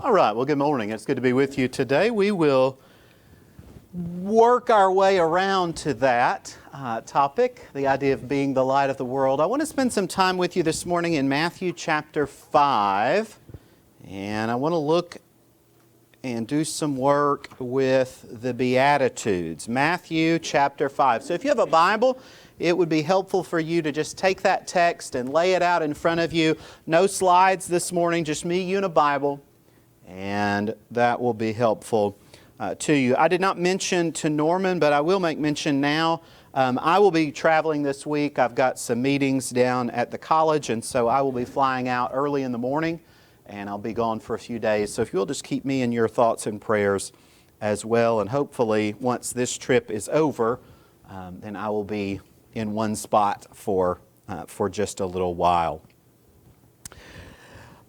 All right, well, good morning. It's good to be with you today. We will work our way around to that topic, the idea of being the light of the world. I want to spend some time with you this morning in Matthew chapter 5, and I want to look and do some work with the Beatitudes. Matthew chapter 5. So if you have a Bible, it would be helpful for you to just take that text and lay it out in front of you. No slides this morning, just me, you, and a Bible. And that will be helpful to you. I did not mention to Norman, but I will make mention now. I will be traveling this week. I've got some meetings down at the college, and so I will be flying out early in the morning, and I'll be gone for a few days. So if you'll just keep me in your thoughts and prayers as well, and hopefully once this trip is over, then I will be in one spot for just a little while.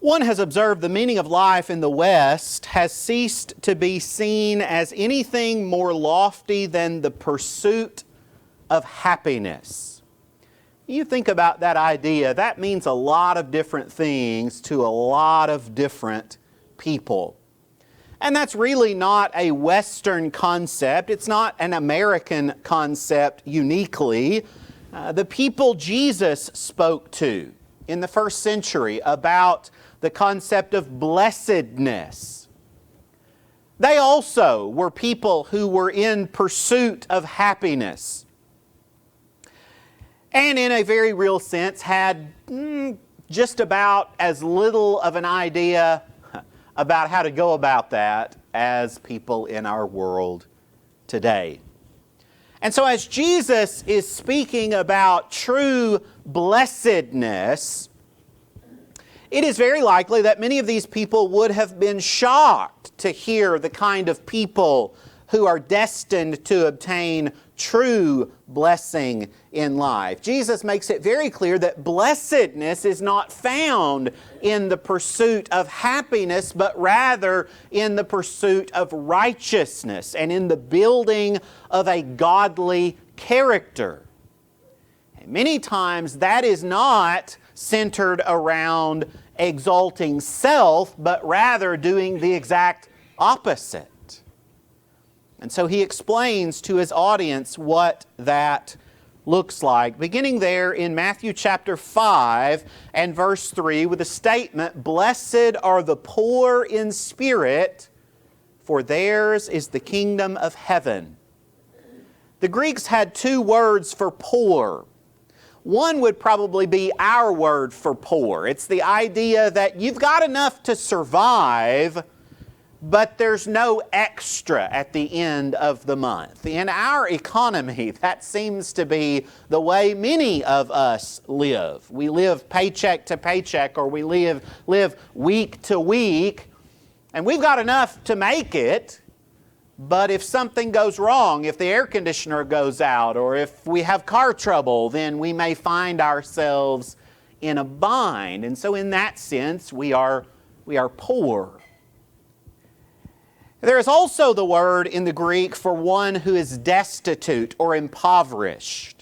One has observed the meaning of life in the West has ceased to be seen as anything more lofty than the pursuit of happiness. You think about that idea, that means a lot of different things to a lot of different people. And that's really not a Western concept. It's not an American concept uniquely. The people Jesus spoke to in the first century about the concept of blessedness. They also were people who were in pursuit of happiness. And in a very real sense had just about as little of an idea about how to go about that as people in our world today. And so as Jesus is speaking about true blessedness, it is very likely that many of these people would have been shocked to hear the kind of people who are destined to obtain true blessing in life. Jesus makes it very clear that blessedness is not found in the pursuit of happiness, but rather in the pursuit of righteousness and in the building of a godly character. And many times that is not centered around exalting self, but rather doing the exact opposite. And so he explains to his audience what that looks like, beginning there in Matthew chapter 5 and verse 3 with a statement, "Blessed are the poor in spirit, for theirs is the kingdom of heaven." The Greeks had two words for poor. One would probably be our word for poor. It's the idea that you've got enough to survive, but there's no extra at the end of the month. In our economy, that seems to be the way many of us live. We live paycheck to paycheck, or we live week to week, and we've got enough to make it. But if something goes wrong, if the air conditioner goes out, or if we have car trouble, then we may find ourselves in a bind. And so in that sense, we are poor. There is also the word in the Greek for one who is destitute or impoverished.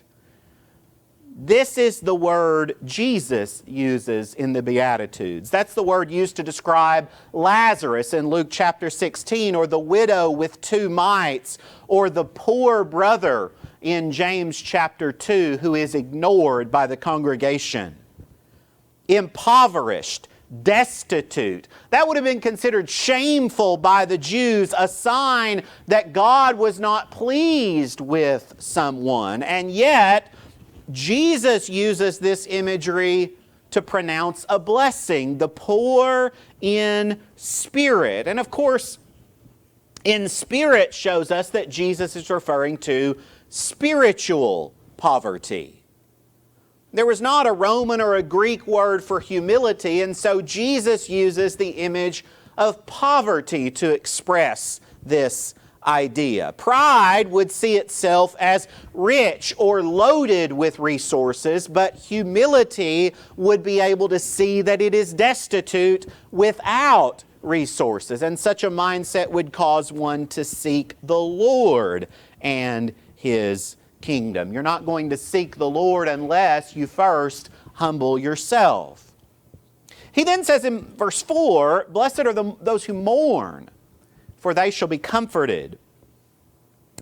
This is the word Jesus uses in the Beatitudes. That's the word used to describe Lazarus in Luke chapter 16, or the widow with 2 mites, or the poor brother in James chapter 2 who is ignored by the congregation. Impoverished, destitute. That would have been considered shameful by the Jews, a sign that God was not pleased with someone. And yet, Jesus uses this imagery to pronounce a blessing, the poor in spirit. And of course, in spirit shows us that Jesus is referring to spiritual poverty. There was not a Roman or a Greek word for humility, and so Jesus uses the image of poverty to express this idea. Pride would see itself as rich or loaded with resources, but humility would be able to see that it is destitute without resources. And such a mindset would cause one to seek the Lord and His kingdom. You're not going to seek the Lord unless you first humble yourself. He then says in verse 4, blessed are those who mourn, for they shall be comforted.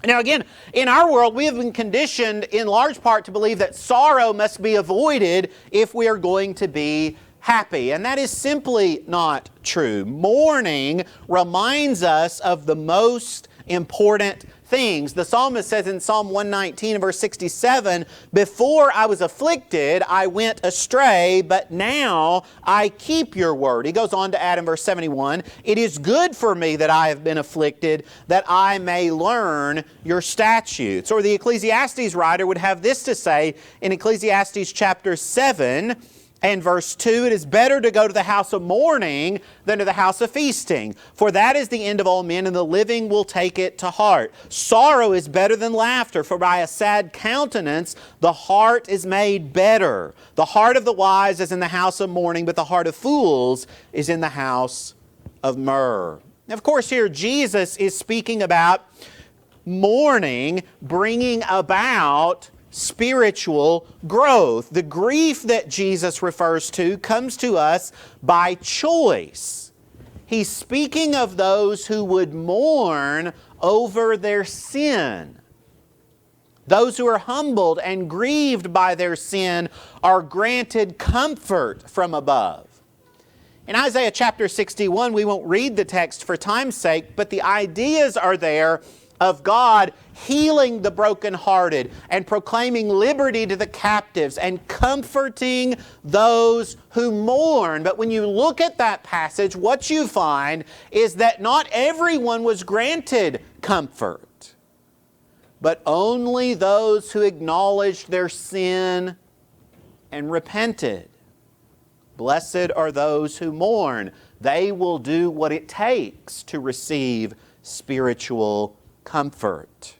Now again, in our world, we have been conditioned in large part to believe that sorrow must be avoided if we are going to be happy. And that is simply not true. Mourning reminds us of the most important things. The psalmist says in Psalm 119 and verse 67, before I was afflicted, I went astray, but now I keep your word. He goes on to add in verse 71, it is good for me that I have been afflicted, that I may learn your statutes. Or the Ecclesiastes writer would have this to say in Ecclesiastes chapter 7, and verse 2, it is better to go to the house of mourning than to the house of feasting. For that is the end of all men, and the living will take it to heart. Sorrow is better than laughter, for by a sad countenance the heart is made better. The heart of the wise is in the house of mourning, but the heart of fools is in the house of myrrh. Now, of course, here Jesus is speaking about mourning bringing about spiritual growth. The grief that Jesus refers to comes to us by choice. He's speaking of those who would mourn over their sin. Those who are humbled and grieved by their sin are granted comfort from above. In Isaiah chapter 61, we won't read the text for time's sake, but the ideas are there of God healing the brokenhearted and proclaiming liberty to the captives and comforting those who mourn. But when you look at that passage, what you find is that not everyone was granted comfort, but only those who acknowledged their sin and repented. Blessed are those who mourn. They will do what it takes to receive spiritual comfort.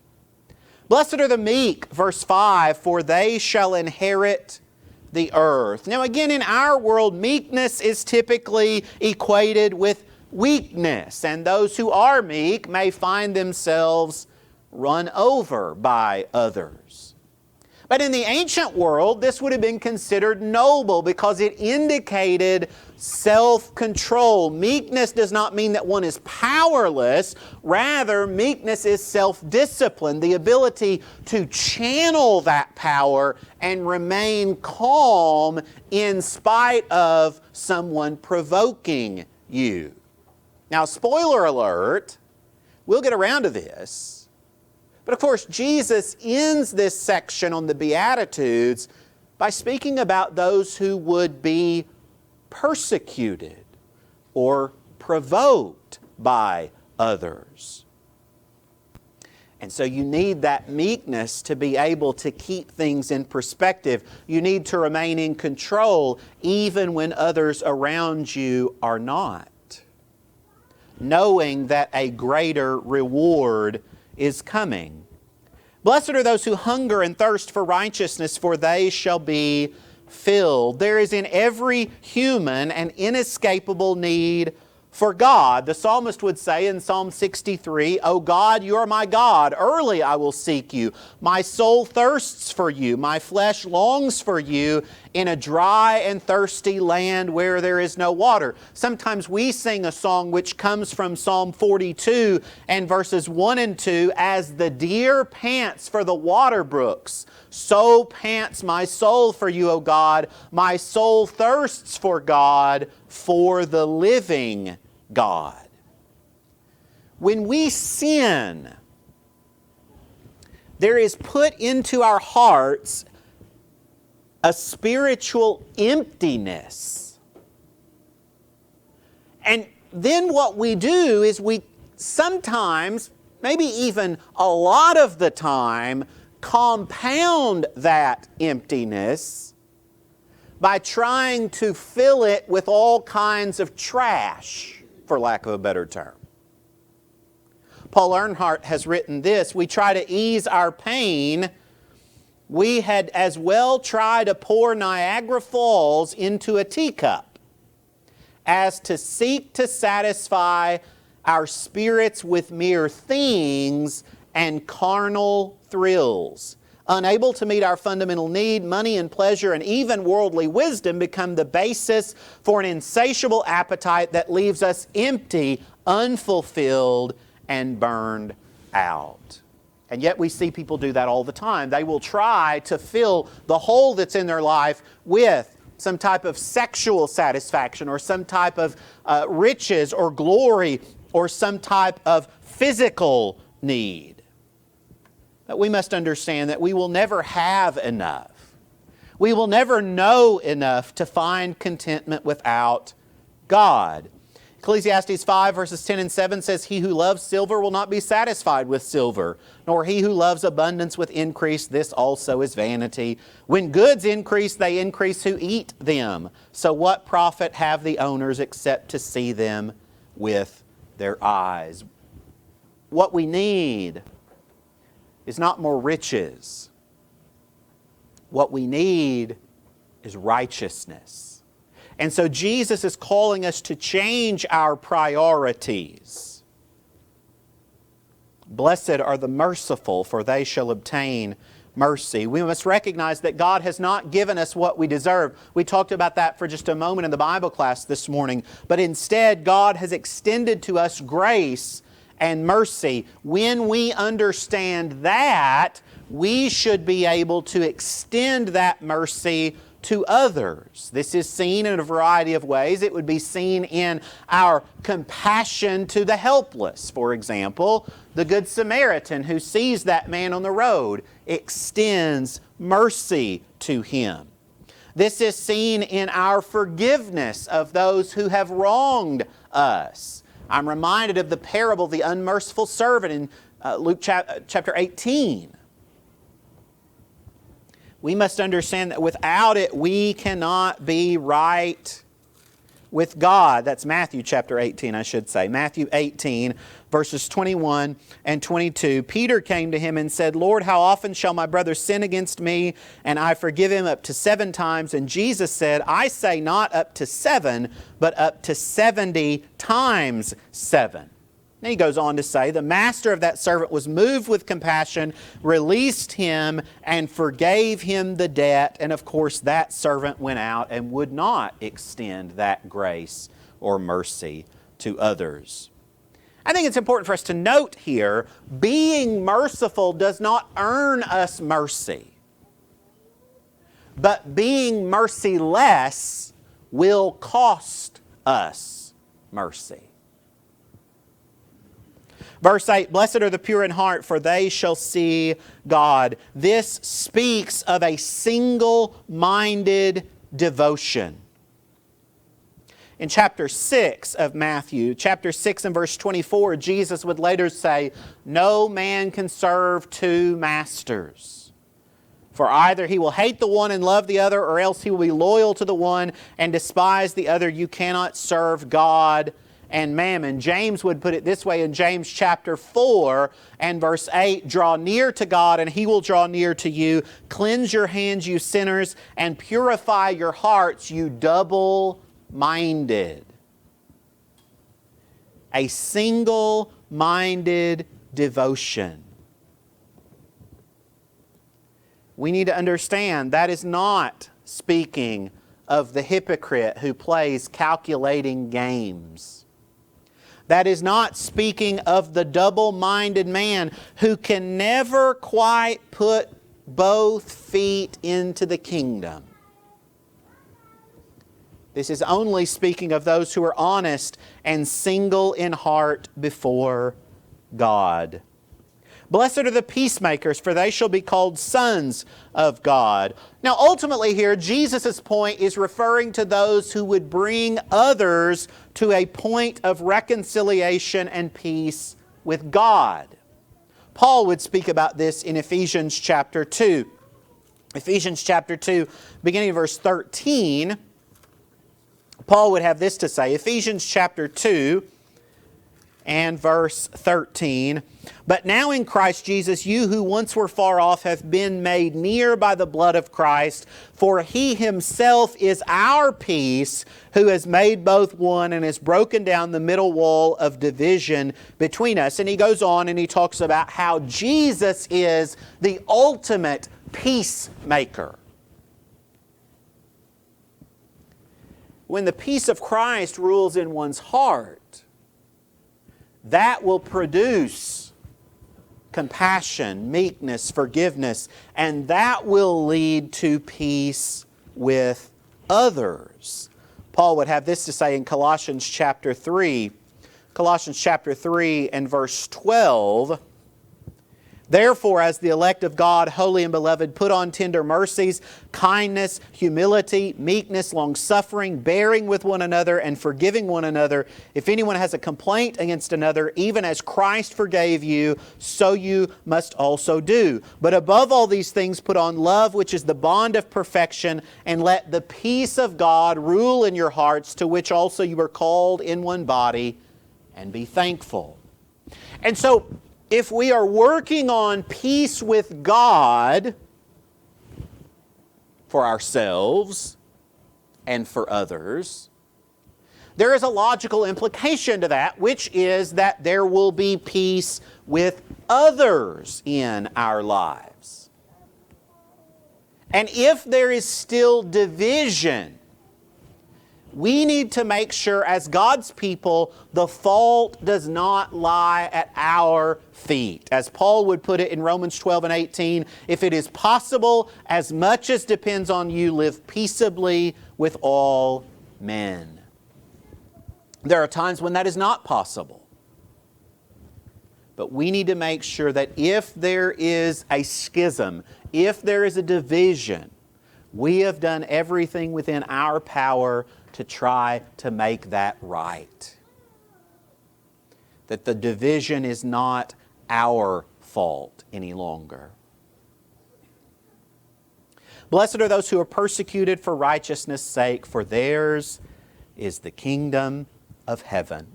Blessed are the meek, verse 5, for they shall inherit the earth. Now again, in our world, meekness is typically equated with weakness, and those who are meek may find themselves run over by others. But in the ancient world, this would have been considered noble because it indicated self-control. Meekness does not mean that one is powerless. Rather, meekness is self-discipline, the ability to channel that power and remain calm in spite of someone provoking you. Now, spoiler alert, we'll get around to this. But of course, Jesus ends this section on the Beatitudes by speaking about those who would be persecuted or provoked by others. And so you need that meekness to be able to keep things in perspective. You need to remain in control even when others around you are not, knowing that a greater reward is coming. Blessed are those who hunger and thirst for righteousness, for they shall be filled. There is in every human an inescapable need for God. The psalmist would say in Psalm 63, O God, you are my God. Early I will seek you. My soul thirsts for you. My flesh longs for you in a dry and thirsty land where there is no water. Sometimes we sing a song which comes from Psalm 42 and verses 1 and 2, as the deer pants for the water brooks, so pants my soul for you, O God. My soul thirsts for God, for the living God. When we sin, there is put into our hearts a spiritual emptiness. And then what we do is we sometimes, maybe even a lot of the time, compound that emptiness by trying to fill it with all kinds of trash, for lack of a better term. Paul Earnhardt has written this: we try to ease our pain. We had as well try to pour Niagara Falls into a teacup as to seek to satisfy our spirits with mere things and carnal thrills. unable to meet our fundamental need, money and pleasure and even worldly wisdom become the basis for an insatiable appetite that leaves us empty, unfulfilled, and burned out. And yet we see people do that all the time. They will try to fill the hole that's in their life with some type of sexual satisfaction or some type of riches or glory or some type of physical need. But we must understand that we will never have enough. We will never know enough to find contentment without God. Ecclesiastes 5 verses 10 and 7 says, "He who loves silver will not be satisfied with silver, nor he who loves abundance with increase. This also is vanity. When goods increase, they increase who eat them. So what profit have the owners except to see them with their eyes?" What we need is not more riches. What we need is righteousness. And so Jesus is calling us to change our priorities. Blessed are the merciful, for they shall obtain mercy. We must recognize that God has not given us what we deserve. We talked about that for just a moment in the Bible class this morning. But instead, God has extended to us grace and mercy. When we understand that, we should be able to extend that mercy to others. This is seen in a variety of ways. It would be seen in our compassion to the helpless. For example, the Good Samaritan who sees that man on the road extends mercy to him. This is seen in our forgiveness of those who have wronged us. I'm reminded of the parable of the unmerciful servant in Luke chapter 18. We must understand that without it, we cannot be right with God. That's Matthew chapter 18, I should say. Matthew 18, verses 21 and 22. Peter came to him and said, "Lord, how often shall my brother sin against me, and I forgive him? Up to 7 times. And Jesus said, "I say not up to 7, but up to 70 times 7. And he goes on to say, the master of that servant was moved with compassion, released him, and forgave him the debt. And of course, that servant went out and would not extend that grace or mercy to others. I think it's important for us to note here, being merciful does not earn us mercy. But being merciless will cost us mercy. Verse 8, "Blessed are the pure in heart, for they shall see God." This speaks of a single-minded devotion. In chapter 6 of Matthew, chapter 6 and verse 24, Jesus would later say, "No man can serve 2 masters. For either he will hate the one and love the other, or else he will be loyal to the one and despise the other. You cannot serve God and mammon." James would put it this way in James chapter 4 and verse 8, "Draw near to God, and He will draw near to you. Cleanse your hands, you sinners, and purify your hearts, you double-minded." A single-minded devotion. We need to understand that is not speaking of the hypocrite who plays calculating games. That is not speaking of the double-minded man who can never quite put both feet into the kingdom. This is only speaking of those who are honest and single in heart before God. "Blessed are the peacemakers, for they shall be called sons of God." Now ultimately here, Jesus' point is referring to those who would bring others to a point of reconciliation and peace with God. Paul would speak about this in Ephesians chapter 2. Ephesians chapter 2, beginning of verse 13, Paul would have this to say. Ephesians chapter 2 and verse 13. But now in Christ Jesus, you who once were far off have been made near by the blood of Christ, for He Himself is our peace, who has made both one and has broken down the middle wall of division between us. And he goes on and he talks about how Jesus is the ultimate peacemaker. When the peace of Christ rules in one's heart, that will produce compassion, meekness, forgiveness, and that will lead to peace with others. Paul would have this to say in Colossians chapter 3. Colossians chapter 3 and verse 12. Therefore, as the elect of God, holy and beloved, put on tender mercies, kindness, humility, meekness, long-suffering, bearing with one another and forgiving one another. If anyone has a complaint against another, even as Christ forgave you, so you must also do. But above all these things, put on love, which is the bond of perfection, and let the peace of God rule in your hearts, to which also you are called in one body, and be thankful. And so, if we are working on peace with God for ourselves and for others, there is a logical implication to that, which is that there will be peace with others in our lives. And if there is still division, we need to make sure as God's people, the fault does not lie at our feet. As Paul would put it in Romans 12 and 18, if it is possible, as much as depends on you, live peaceably with all men. There are times when that is not possible. But we need to make sure that if there is a schism, if there is a division, we have done everything within our power to try to make that right. That the division is not our fault any longer. Blessed are those who are persecuted for righteousness' sake, for theirs is the kingdom of heaven.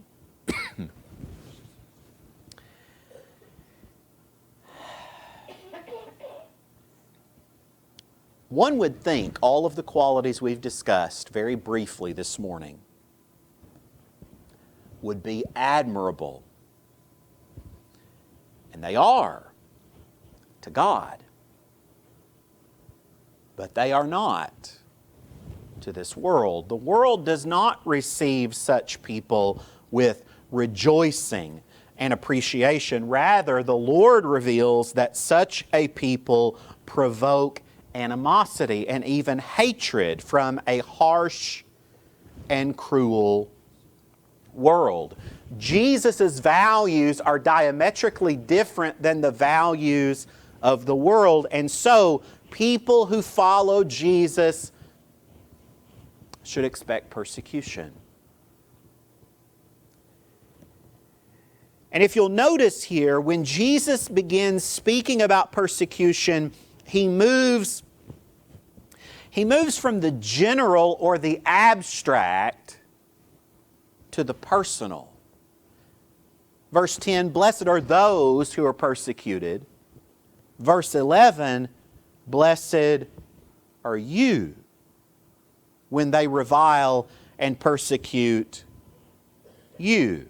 One would think all of the qualities we've discussed very briefly this morning would be admirable. And they are to God. But they are not to this world. The world does not receive such people with rejoicing and appreciation. Rather, the Lord reveals that such a people provoke animosity and even hatred from a harsh and cruel world. Jesus' values are diametrically different than the values of the world, and so people who follow Jesus should expect persecution. And if you'll notice here, when Jesus begins speaking about persecution, He moves from the general or the abstract to the personal. Verse 10, blessed are those who are persecuted. Verse 11, blessed are you when they revile and persecute you.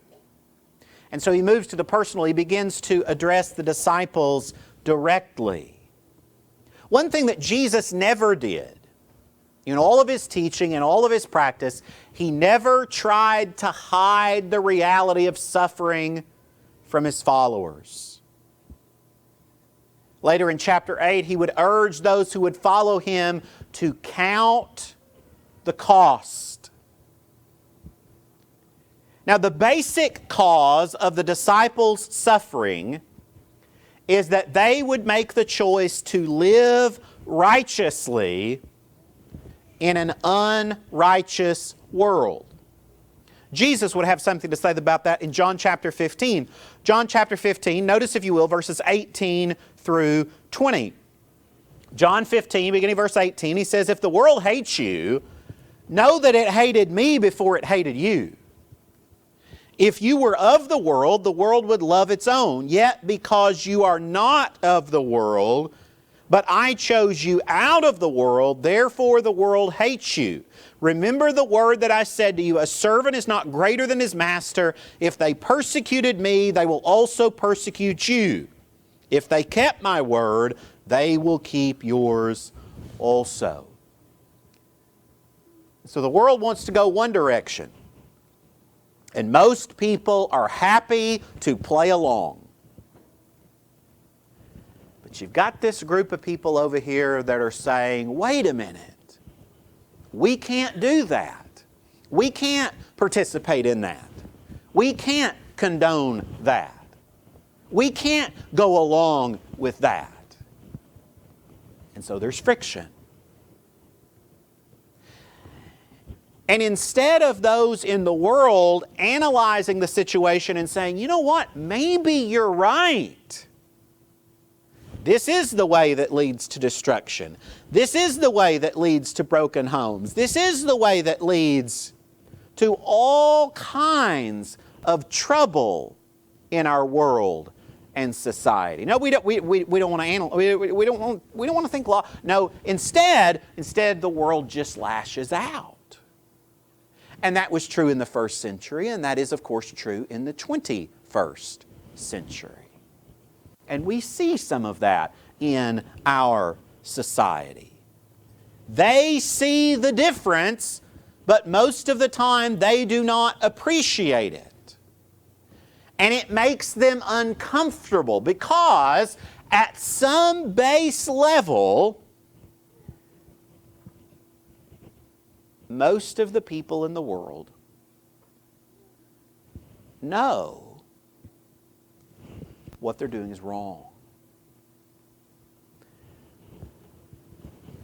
And so he moves to the personal. He begins to address the disciples directly. One thing that Jesus never did, in all of His teaching and all of His practice, He never tried to hide the reality of suffering from His followers. Later in chapter 8, He would urge those who would follow Him to count the cost. Now, the basic cause of the disciples' suffering is that they would make the choice to live righteously in an unrighteous world. Jesus would have something to say about that in John chapter 15. John chapter 15, notice if you will, verses 18 through 20. John 15, beginning verse 18, he says, if the world hates you, know that it hated me before it hated you. If you were of the world would love its own. Yet because you are not of the world, but I chose you out of the world, therefore the world hates you. Remember the word that I said to you, a servant is not greater than his master. If they persecuted me, they will also persecute you. If they kept my word, they will keep yours also. So the world wants to go one direction. And most people are happy to play along. But you've got this group of people over here that are saying, wait a minute, we can't do that. We can't participate in that. We can't condone that. We can't go along with that. And so there's friction. And instead of those in the world analyzing the situation and saying, you know what, maybe you're right. This is the way that leads to destruction. This is the way that leads to broken homes. This is the way that leads to all kinds of trouble in our world and society. No, we don't want to analyze. We don't want to think law. No, instead the world just lashes out. And that was true in the first century, and that is, of course, true in the 21st century. And we see some of that in our society. They see the difference, but most of the time they do not appreciate it. And it makes them uncomfortable because at some base level, most of the people in the world know what they're doing is wrong.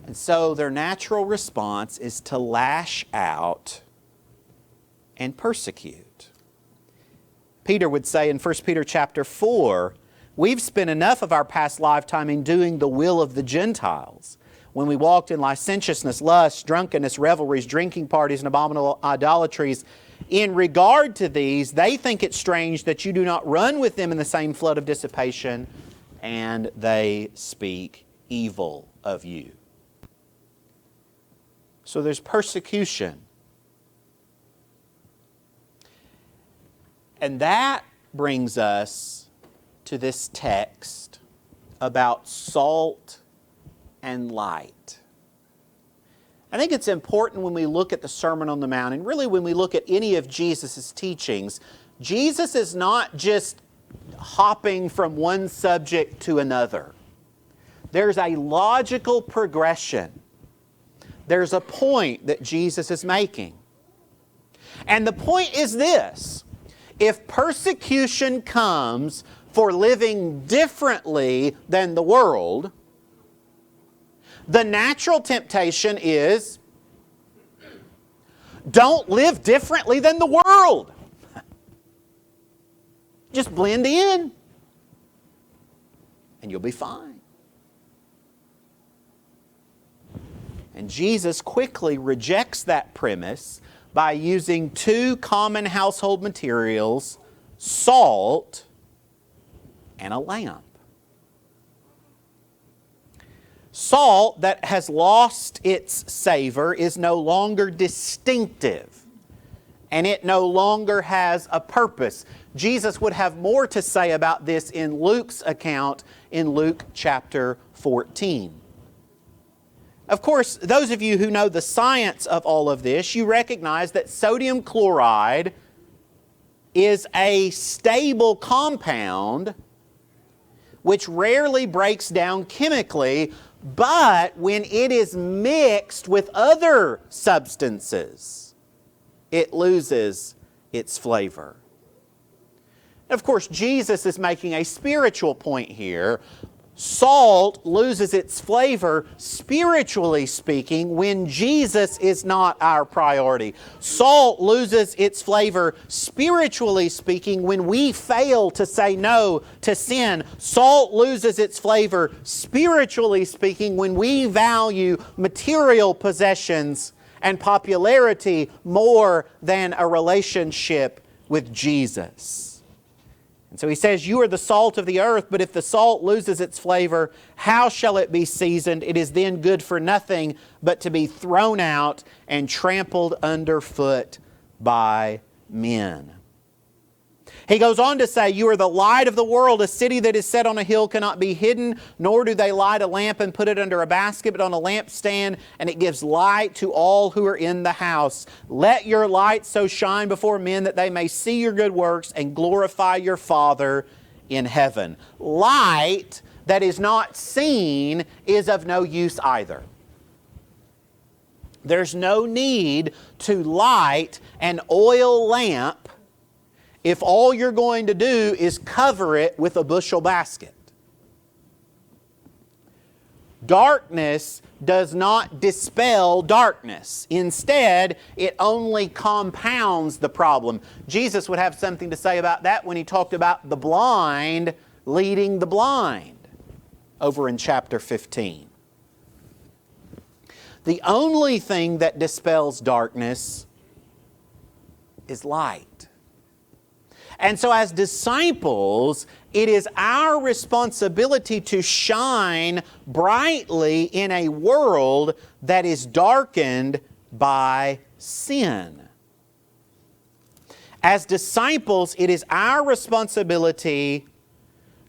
And so their natural response is to lash out and persecute. Peter would say in 1 Peter chapter 4, we've spent enough of our past lifetime in doing the will of the Gentiles, when we walked in licentiousness, lust, drunkenness, revelries, drinking parties, and abominable idolatries. In regard to these, they think it strange that you do not run with them in the same flood of dissipation, and they speak evil of you. So there's persecution. And that brings us to this text about salt and light. I think it's important when we look at the Sermon on the Mount, and really when we look at any of Jesus' teachings, Jesus is not just hopping from one subject to another. There's a logical progression. There's a point that Jesus is making. And the point is this: if persecution comes for living differently than the world, the natural temptation is, don't live differently than the world. Just blend in, and you'll be fine. And Jesus quickly rejects that premise by using two common household materials, salt and a lamp. Salt that has lost its savor is no longer distinctive, and it no longer has a purpose. Jesus would have more to say about this in Luke's account in Luke chapter 14. Of course, those of you who know the science of all of this, you recognize that sodium chloride is a stable compound which rarely breaks down chemically, but when it is mixed with other substances, it loses its flavor. Of course, Jesus is making a spiritual point here. Salt loses its flavor, spiritually speaking, when Jesus is not our priority. Salt loses its flavor, spiritually speaking, when we fail to say no to sin. Salt loses its flavor, spiritually speaking, when we value material possessions and popularity more than a relationship with Jesus. And so he says, you are the salt of the earth, but if the salt loses its flavor, how shall it be seasoned? It is then good for nothing but to be thrown out and trampled underfoot by men. He goes on to say, you are the light of the world. A city that is set on a hill cannot be hidden, nor do they light a lamp and put it under a basket, but on a lampstand, and it gives light to all who are in the house. Let your light so shine before men that they may see your good works and glorify your Father in heaven. Light that is not seen is of no use either. There's no need to light an oil lamp if all you're going to do is cover it with a bushel basket. Darkness does not dispel darkness. Instead, it only compounds the problem. Jesus would have something to say about that when he talked about the blind leading the blind over in chapter 15. The only thing that dispels darkness is light. And so as disciples, it is our responsibility to shine brightly in a world that is darkened by sin. As disciples, it is our responsibility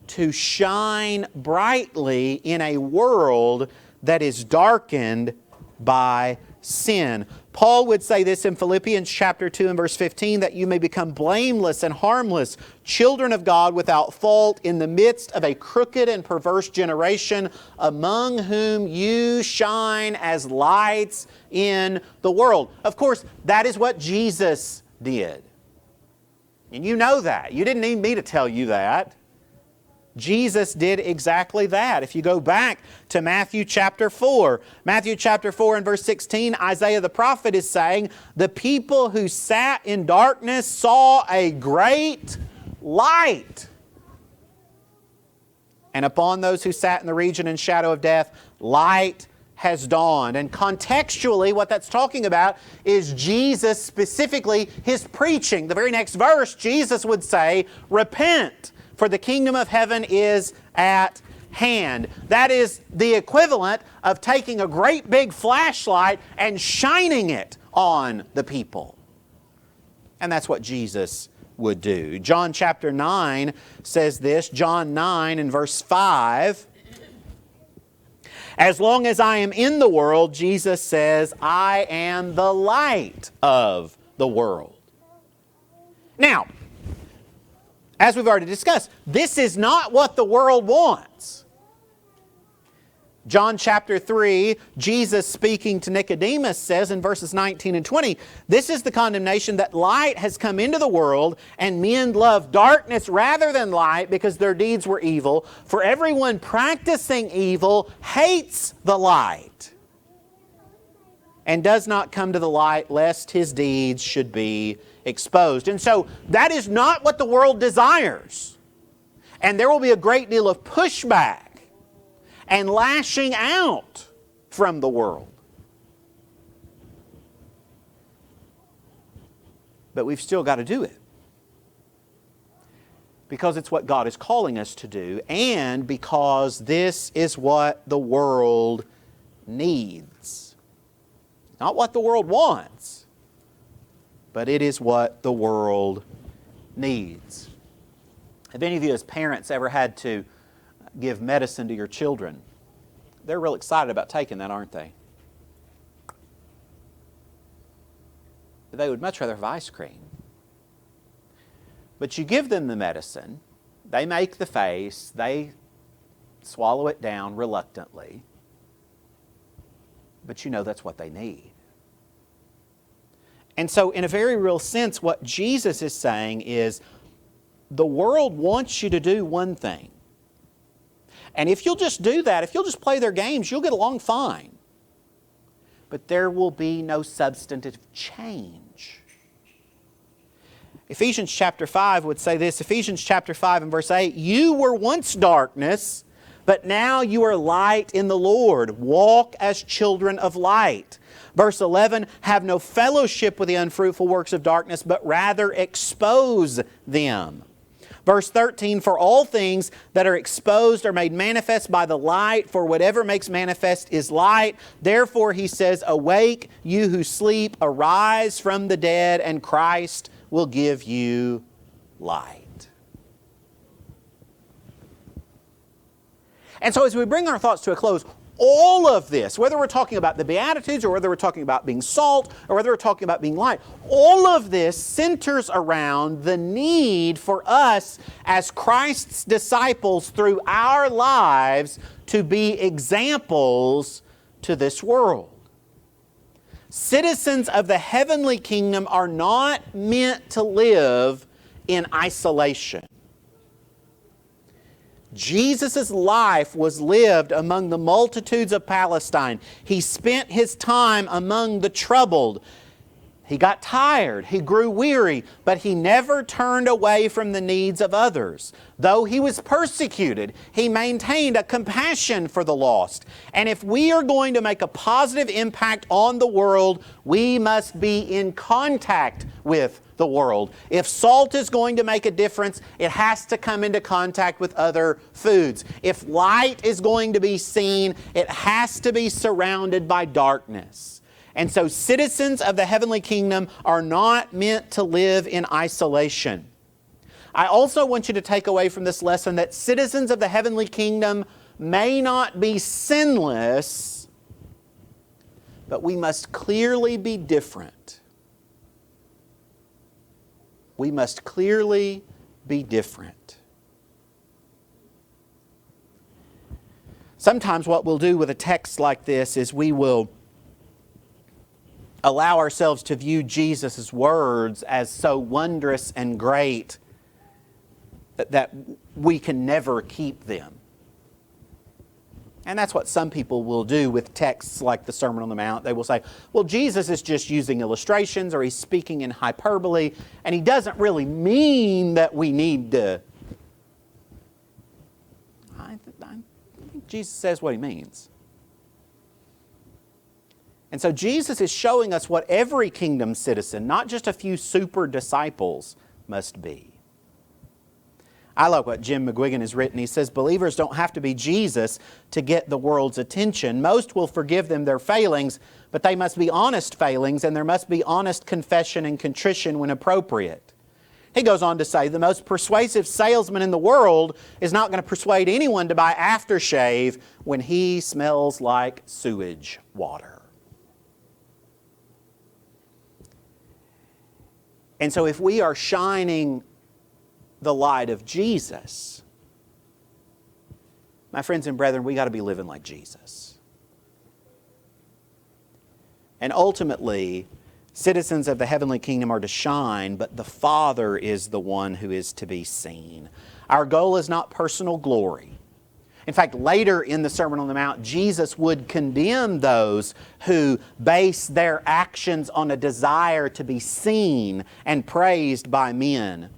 to shine brightly in a world that is darkened by sin. Paul would say this in Philippians chapter 2 and verse 15, that you may become blameless and harmless, children of God without fault in the midst of a crooked and perverse generation, among whom you shine as lights in the world. Of course, that is what Jesus did. And you know that. You didn't need me to tell you that. Jesus did exactly that. If you go back to Matthew chapter 4, Matthew chapter 4 and verse 16, Isaiah the prophet is saying, the people who sat in darkness saw a great light. And upon those who sat in the region and shadow of death, light has dawned. And contextually, what that's talking about is Jesus, specifically his preaching. The very next verse, Jesus would say, repent, for the kingdom of heaven is at hand. That is the equivalent of taking a great big flashlight and shining it on the people. And that's what Jesus would do. John chapter 9 says this, John 9 and verse 5. As long as I am in the world, Jesus says, I am the light of the world. Now, as we've already discussed, this is not what the world wants. John chapter 3, Jesus speaking to Nicodemus says in verses 19 and 20, this is the condemnation that light has come into the world, and men love darkness rather than light because their deeds were evil. For everyone practicing evil hates the light and does not come to the light lest his deeds should be exposed. And so that is not what the world desires. And there will be a great deal of pushback and lashing out from the world. But we've still got to do it. Because it's what God is calling us to do, and because this is what the world needs. Not what the world wants, but it is what the world needs. Have any of you as parents ever had to give medicine to your children? They're real excited about taking that, aren't they? But they would much rather have ice cream. But you give them the medicine, they make the face, they swallow it down reluctantly, but you know that's what they need. And so in a very real sense, what Jesus is saying is, the world wants you to do one thing. And if you'll just do that, if you'll just play their games, you'll get along fine. But there will be no substantive change. Ephesians chapter 5 would say this, Ephesians chapter 5 and verse 8, you were once darkness, but now you are light in the Lord. Walk as children of light. Verse 11, have no fellowship with the unfruitful works of darkness, but rather expose them. Verse 13, for all things that are exposed are made manifest by the light, for whatever makes manifest is light. Therefore, he says, awake, you who sleep, arise from the dead, and Christ will give you light. And so as we bring our thoughts to a close, all of this, whether we're talking about the Beatitudes or whether we're talking about being salt or whether we're talking about being light, all of this centers around the need for us as Christ's disciples through our lives to be examples to this world. Citizens of the heavenly kingdom are not meant to live in isolation. Jesus' life was lived among the multitudes of Palestine. He spent His time among the troubled. He got tired, He grew weary, but He never turned away from the needs of others. Though He was persecuted, He maintained a compassion for the lost. And if we are going to make a positive impact on the world, we must be in contact with the world. If salt is going to make a difference, it has to come into contact with other foods. If light is going to be seen, it has to be surrounded by darkness. And so citizens of the heavenly kingdom are not meant to live in isolation. I also want you to take away from this lesson that citizens of the heavenly kingdom may not be sinless, but we must clearly be different. We must clearly be different. Sometimes what we'll do with a text like this is we will allow ourselves to view Jesus' words as so wondrous and great that we can never keep them. And that's what some people will do with texts like the Sermon on the Mount. They will say, well, Jesus is just using illustrations, or He's speaking in hyperbole, and He doesn't really mean that we need to. I think Jesus says what He means. And so Jesus is showing us what every kingdom citizen, not just a few super disciples, must be. I like what Jim McGuigan has written. He says, believers don't have to be Jesus to get the world's attention. Most will forgive them their failings, but they must be honest failings, and there must be honest confession and contrition when appropriate. He goes on to say, the most persuasive salesman in the world is not going to persuade anyone to buy aftershave when he smells like sewage water. And so if we are shining the light of Jesus, my friends and brethren, we got to be living like Jesus. And ultimately, citizens of the heavenly kingdom are to shine, but the Father is the one who is to be seen. Our goal is not personal glory. In fact, later in the Sermon on the Mount, Jesus would condemn those who base their actions on a desire to be seen and praised by men.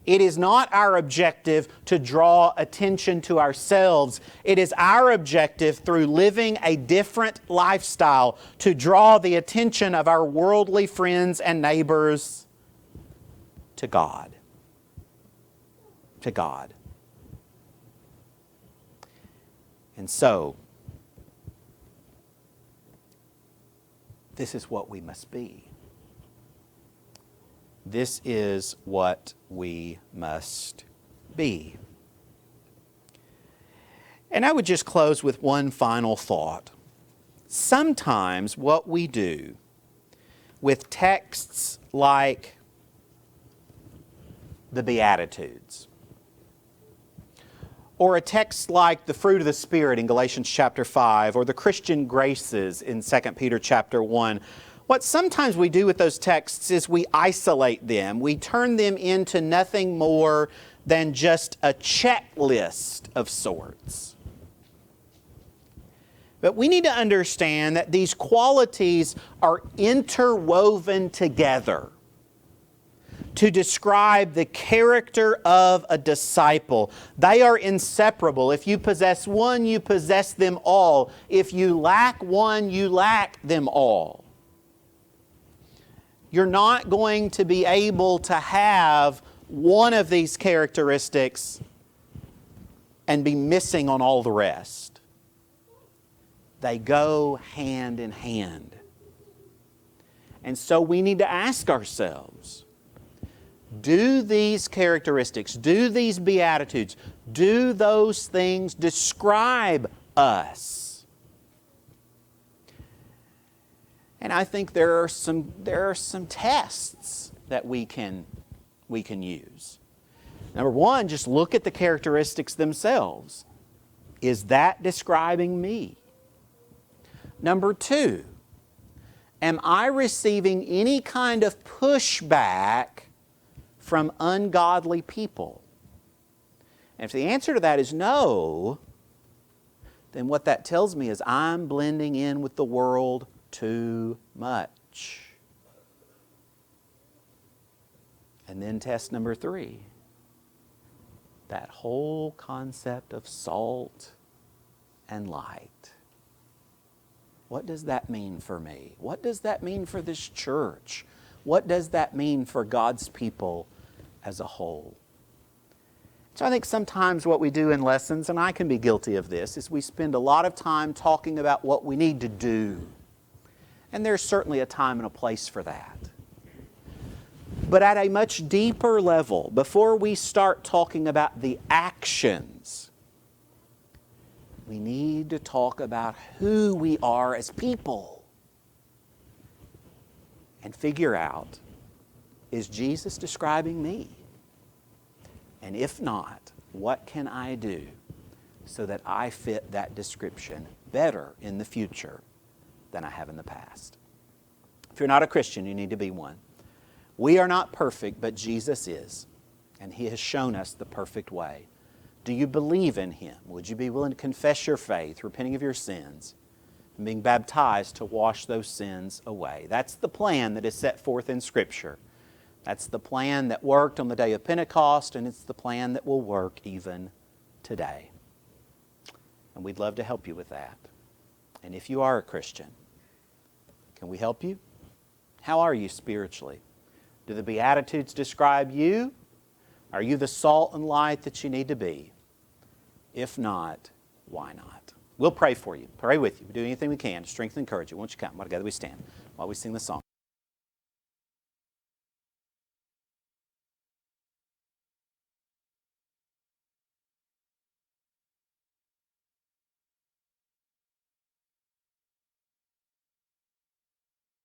It is not our objective to draw attention to ourselves. It is our objective through living a different lifestyle to draw the attention of our worldly friends and neighbors to God. To God. And so, this is what we must be. This is what we must be. And I would just close with one final thought. Sometimes what we do with texts like the Beatitudes, or a text like the fruit of the Spirit in Galatians chapter 5, or the Christian graces in 2 Peter chapter 1, what sometimes we do with those texts is we isolate them. We turn them into nothing more than just a checklist of sorts. But we need to understand that these qualities are interwoven together to describe the character of a disciple. They are inseparable. If you possess one, you possess them all. If you lack one, you lack them all. You're not going to be able to have one of these characteristics and be missing on all the rest. They go hand in hand. And so we need to ask ourselves, do these characteristics, do these beatitudes, do those things describe us? And I think there are some tests that we can use. Number one, just look at the characteristics themselves. Is that describing me? Number two, am I receiving any kind of pushback from ungodly people? And if the answer to that is no, then what that tells me is I'm blending in with the world too much. And then test number three, that whole concept of salt and light. What does that mean for me? What does that mean for this church? What does that mean for God's people as a whole? So I think sometimes what we do in lessons, and I can be guilty of this, is we spend a lot of time talking about what we need to do. And there's certainly a time and a place for that. But at a much deeper level, before we start talking about the actions, we need to talk about who we are as people. And figure out, is Jesus describing me? And if not, what can I do so that I fit that description better in the future than I have in the past? If you're not a Christian, you need to be one. We are not perfect, but Jesus is, and He has shown us the perfect way. Do you believe in Him? Would you be willing to confess your faith, repenting of your sins, and being baptized to wash those sins away? That's the plan that is set forth in Scripture. That's the plan that worked on the day of Pentecost, and it's the plan that will work even today. And we'd love to help you with that. And if you are a Christian, can we help you? How are you spiritually? Do the Beatitudes describe you? Are you the salt and light that you need to be? If not, why not? We'll pray for you, pray with you. We do anything we can to strengthen and encourage you. Won't you come? While together we stand while we sing the song.